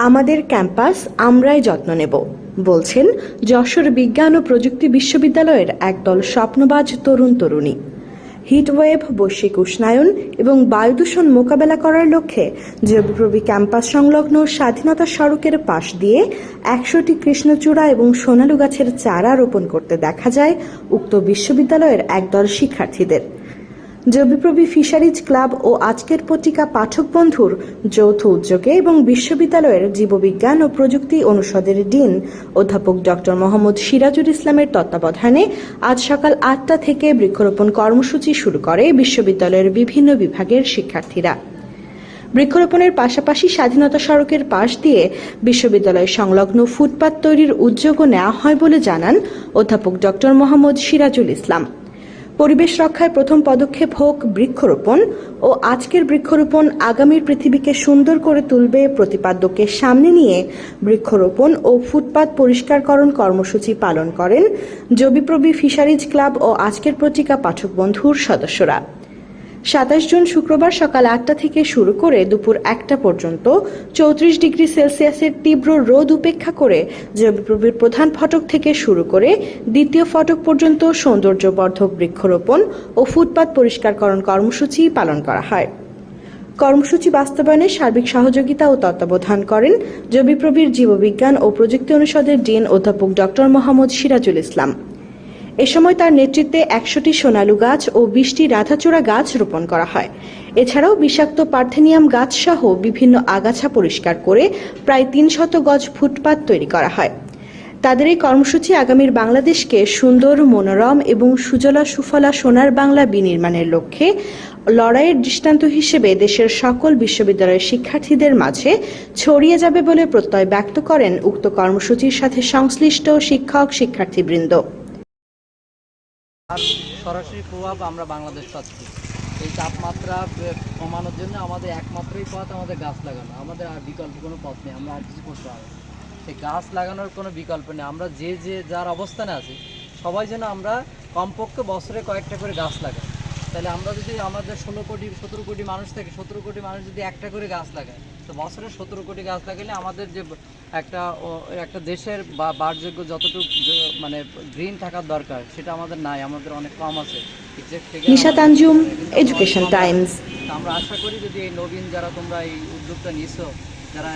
আমাদের ক্যাম্পাস আমরাই যত্ন নেব, বলছেন যশোর বিজ্ঞান ও প্রযুক্তি বিশ্ববিদ্যালয়ের একদল স্বপ্নবাজ তরুণ তরুণী। হিটওয়েভ, বৈশ্বিক উষ্ণায়ন এবং বায়ুদূষণ মোকাবেলা করার লক্ষ্যে জবিপ্রবি ক্যাম্পাস সংলগ্ন স্বাধীনতা সড়কের পাশ দিয়ে ১০০টি কৃষ্ণচূড়া এবং সোনালু গাছের চারা রোপণ করতে দেখা যায় উক্ত বিশ্ববিদ্যালয়ের একদল শিক্ষার্থীদের। জবিপ্রবি ফিশারিজ ক্লাব ও আজকের পত্রিকা পাঠক বন্ধুর যৌথ উদ্যোগে এবং বিশ্ববিদ্যালয়ের জীববিজ্ঞান ও প্রযুক্তি অনুষদের ডিন অধ্যাপক ডক্টর মোহাম্মদ সিরাজুল ইসলামের তত্ত্বাবধানে আজ সকাল ৮টা থেকে বৃক্ষরোপণ কর্মসূচি শুরু করে বিশ্ববিদ্যালয়ের বিভিন্ন বিভাগের শিক্ষার্থীরা। বৃক্ষরোপণের পাশাপাশি স্বাধীনতা সড়কের পাশ দিয়ে বিশ্ববিদ্যালয় সংলগ্ন ফুটপাত তৈরির উদ্যোগও নেওয়া হয় বলে জানান অধ্যাপক ডক্টর মোহাম্মদ সিরাজুল ইসলাম। পরিবেশ রক্ষায় প্রথম পদক্ষেপ হোক বৃক্ষরোপণ ও আজকের বৃক্ষরোপণ আগামীর পৃথিবীকে সুন্দর করে তুলবে প্রতিপাদ্যকে সামনে নিয়ে বৃক্ষরোপণ ও ফুটপাত পরিষ্কারকরণ কর্মসূচি পালন করেন জবিপ্রবি ফিশারিজ ক্লাব ও আজকের পত্রিকা পাঠক বন্ধুর সদস্যরা। ২৭ জুন শুক্রবার সকাল ৮টা থেকে শুরু করে দুপুর ১টা পর্যন্ত ৩৪ ডিগ্রি সেলসিয়াসের তীব্র রোদ উপেক্ষা করে জবিপ্রবির প্রধান ফটক থেকে শুরু করে দ্বিতীয় ফটক পর্যন্ত সৌন্দর্যবর্ধক বৃক্ষরোপণ ও ফুটপাত পরিষ্কারকরণ কর্মসূচি পালন করা হয়। কর্মসূচি বাস্তবায়নে সার্বিক সহযোগিতা ও তত্ত্বাবধান করেন জবিপ্রবির জীববিজ্ঞান ও প্রযুক্তি অনুষদের ডিন অধ্যাপক ডক্টর মোহাম্মদ সিরাজুল ইসলাম। এ সময় তার নেতৃত্বে ১০০টি সোনালু গাছ ও ২০টি রাধাচূড়া গাছ রোপণ করা হয়। এছাড়াও বিষাক্ত পার্থেনিয়াম গাছ সহ বিভিন্ন আগাছা পরিষ্কার করে প্রায় ৩০০ গজ ফুটপাত তৈরি করা হয়। তাদের এই কর্মসূচি আগামীর বাংলাদেশকে সুন্দর, মনোরম এবং সুজলা সুফলা সোনার বাংলা বিনির্মাণের লক্ষ্যে লড়াইয়ের দৃষ্টান্ত হিসেবে দেশের সকল বিশ্ববিদ্যালয়ের শিক্ষার্থীদের মাঝে ছড়িয়ে যাবে বলে প্রত্যয় ব্যক্ত করেন উক্ত কর্মসূচির সাথে সংশ্লিষ্ট শিক্ষক শিক্ষার্থীবৃন্দ। আর সরাসরি প্রভাব আমরা বাংলাদেশ পাচ্ছি। এই তাপমাত্রা কমানোর জন্য আমাদের একমাত্রই পথ আমাদের গাছ লাগানো, আমাদের আর বিকল্প কোনো পথ নেই। আমরা আর কিছু করতে পারবো না। সেই গাছ লাগানোর কোনো বিকল্প নেই। আমরা যে যার অবস্থানে আছি সবাই যেন আমরা কমপক্ষে বছরে কয়েকটা করে গাছ লাগাই। তাহলে আমরা যদি আমাদের 17 কোটি মানুষ থেকে 17 কোটি মানুষ যদি একটা করে গাছ লাগায়, তো বছরে 17 কোটি গাছ লাগালে আমাদের যে একটা দেশের বা বাসযোগ্য যতটুকু মানে গ্রিন থাকার দরকার সেটা আমাদের নাই, আমাদের অনেক কম আছে। Nishat Anjum, education Times. আমরা আশা করি যদি এই নবীন যারা তোমরা এই উদ্যোগটা নিছো, যারা